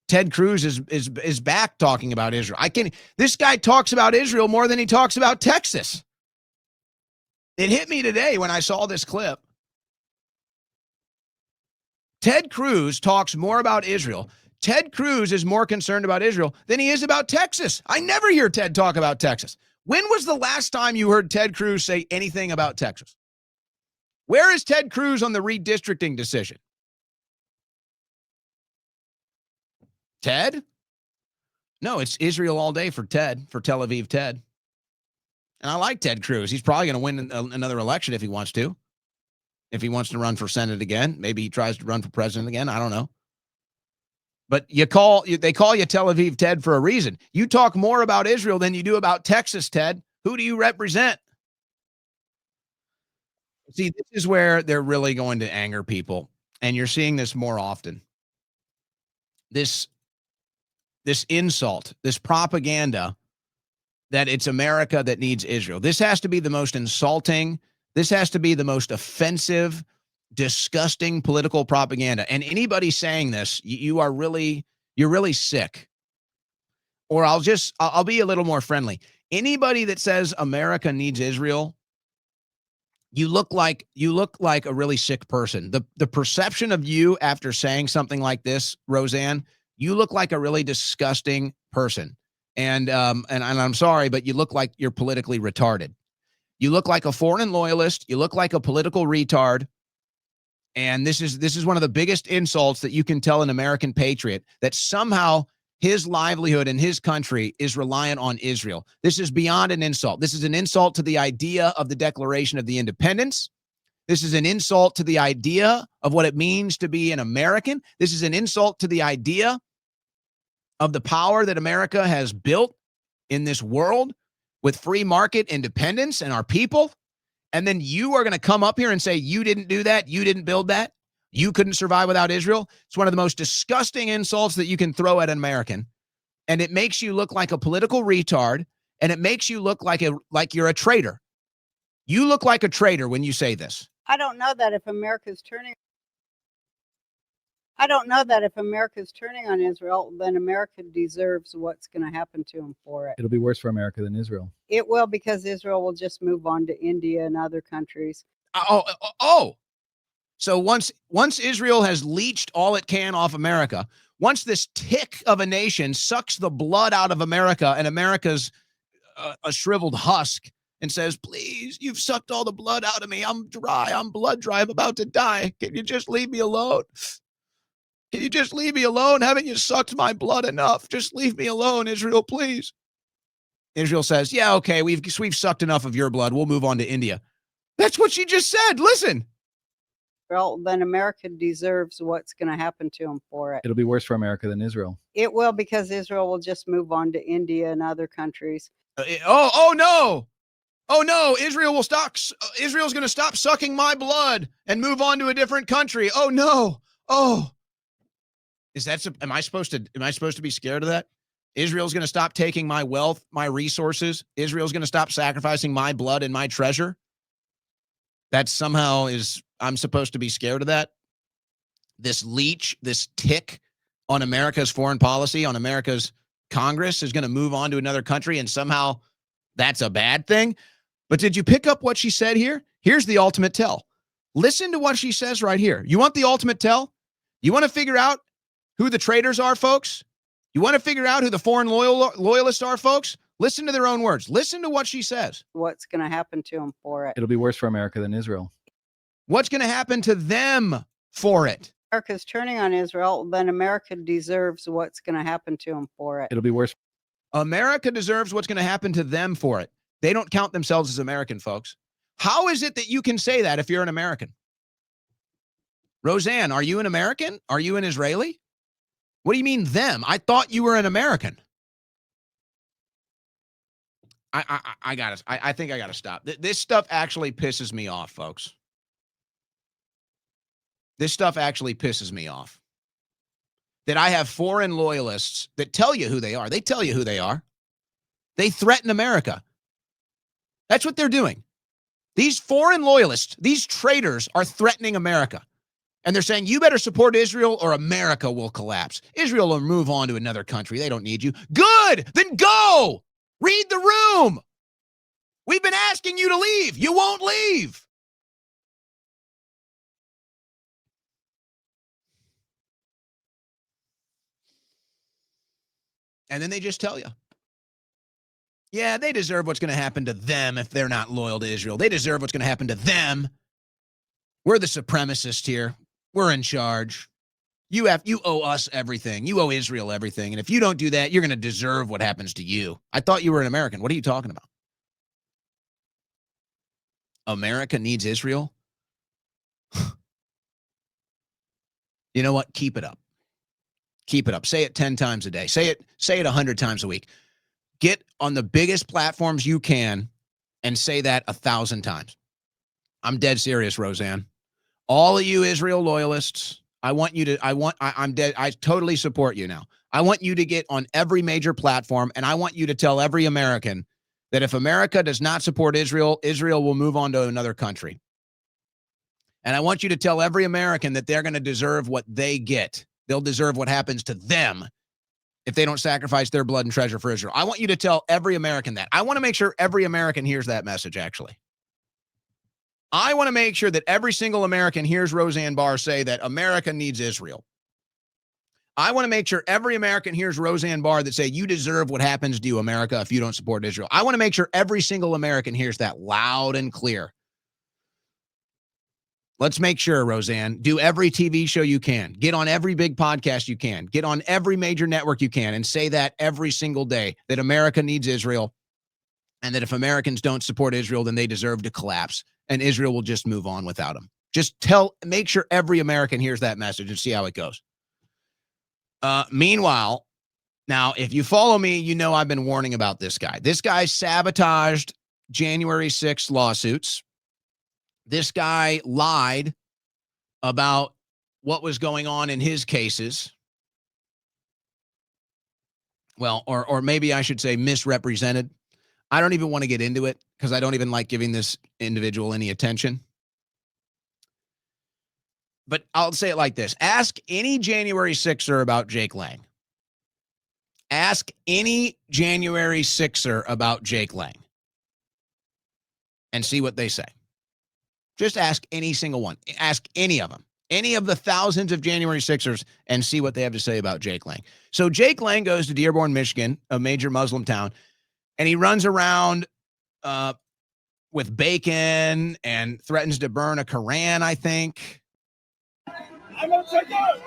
Ted Cruz is back talking about Israel. This guy talks about Israel more than he talks about Texas. It hit me today when I saw this clip. Ted Cruz talks more about Israel. Ted Cruz is more concerned about Israel than he is about Texas. I never hear Ted talk about Texas. When was the last time you heard Ted Cruz say anything about Texas? Where is Ted Cruz on the redistricting decision? Ted? No, it's Israel all day for Ted, for Tel Aviv Ted. And I like Ted Cruz. He's probably going to win another election if he wants to. If he wants to run for Senate again. Maybe he tries to run for president again. I don't know. But they call you Tel Aviv Ted for a reason. You talk more about Israel than you do about Texas, Ted. Who do you represent? See, this is where they're really going to anger people. And you're seeing this more often. This insult, this propaganda that it's America that needs Israel. This has to be the most insulting. This has to be the most offensive, disgusting political propaganda. And anybody saying this, you're really sick. Or I'll be a little more friendly. Anybody that says America needs Israel, you look like a really sick person. The perception of you after saying something like this, Roseanne, you look like a really disgusting person. And I'm sorry, but you look like you're politically retarded. You look like a foreign loyalist. You look like a political retard. And this is one of the biggest insults that you can tell an American patriot, that somehow his livelihood in his country is reliant on Israel. This is beyond an insult. This is an insult to the idea of the Declaration of the Independence. This is an insult to the idea of what it means to be an American. This is an insult to the idea of the power that America has built in this world with free market independence and our people. And then you are going to come up here and say, you didn't do that. You didn't build that. You couldn't survive without Israel. It's one of the most disgusting insults that you can throw at an American. And it makes you look like a political retard. And it makes you look like you're a traitor. You look like a traitor when you say this. I don't know that if America's turning on Israel, then America deserves what's going to happen to them for it. It'll be worse for America than Israel. It will, because Israel will just move on to India and other countries. So once Israel has leached all it can off America, once this tick of a nation sucks the blood out of America and America's a shriveled husk and says, please, you've sucked all the blood out of me. I'm dry. I'm blood dry. I'm about to die. Can you just leave me alone? Can you just leave me alone? Haven't you sucked my blood enough? Just leave me alone, Israel, please. Israel says, yeah, okay, we've sucked enough of your blood. We'll move on to India. That's what she just said. Listen. Well, then America deserves what's going to happen to them for it. It'll be worse for America than Israel. It will, because Israel will just move on to India and other countries. Oh no, Israel will stop. Israel's going to stop sucking my blood and move on to a different country. Oh no. Oh. Am I supposed to be scared of that? Israel's going to stop taking my wealth, my resources. Israel's going to stop sacrificing my blood and my treasure. That somehow I'm supposed to be scared of that. This leech, this tick on America's foreign policy, on America's Congress is going to move on to another country, and somehow that's a bad thing. But did you pick up what she said here? Here's the ultimate tell. Listen to what she says right here. You want the ultimate tell? You want to figure out who the traitors are, folks? You want to figure out who the foreign loyalists are, folks? Listen to their own words. Listen to what she says. What's going to happen to them for it? It'll be worse for America than Israel. What's going to happen to them for it? America's turning on Israel, then America deserves what's going to happen to them for it. It'll be worse. America deserves what's going to happen to them for it. They don't count themselves as American, folks. How is it that you can say that if you're an American? Roseanne, are you an American? Are you an Israeli? What do you mean them? I thought you were an American. I think I gotta stop. This stuff actually pisses me off, folks. This stuff actually pisses me off. That I have foreign loyalists that tell you who they are. They tell you who they are. They threaten America. That's what they're doing. These foreign loyalists, these traitors are threatening America. And they're saying, you better support Israel or America will collapse. Israel will move on to another country. They don't need you. Good. Then go. Read the room. We've been asking you to leave. You won't leave. And then they just tell you, yeah, they deserve what's going to happen to them if they're not loyal to Israel. They deserve what's going to happen to them. We're the supremacists here. We're in charge. You owe us everything. You owe Israel everything. And if you don't do that, you're going to deserve what happens to you. I thought you were an American. What are you talking about? America needs Israel? You know what? Keep it up. Keep it up. Say it 10 times a day. Say it 100 times a week. Get on the biggest platforms you can and say that 1,000 times. I'm dead serious, Roseanne. All of you Israel loyalists, I totally support you now. I want you to get on every major platform, and I want you to tell every American that if America does not support Israel, Israel will move on to another country. And I want you to tell every American that they're going to deserve what they get. They'll deserve what happens to them if they don't sacrifice their blood and treasure for Israel. I want you to tell every American that. I want to make sure every American hears that message, actually. I want to make sure that every single American hears Roseanne Barr say that America needs Israel. I want to make sure every American hears Roseanne Barr that say, you deserve what happens to you, America, if you don't support Israel. I want to make sure every single American hears that loud and clear. Let's make sure, Roseanne, do every TV show you can. Get on every big podcast you can. Get on every major network you can and say that every single day, that America needs Israel, and that if Americans don't support Israel, then they deserve to collapse, and Israel will just move on without them. Just make sure every American hears that message and see how it goes. Meanwhile, now, if you follow me, you know I've been warning about this guy. This guy sabotaged January 6th lawsuits. This guy lied about what was going on in his cases. Well, or maybe I should say misrepresented. I don't even want to get into it because I don't even like giving this individual any attention. But I'll say it like this. Ask any January 6er about Jake Lang. Ask any January 6er about Jake Lang and see what they say. Just ask any single one. Ask any of them. Any of the thousands of January 6ers and see what they have to say about Jake Lang. So Jake Lang goes to Dearborn, Michigan, a major Muslim town, and he runs around with bacon and threatens to burn a Quran, I think. I'm gonna take out.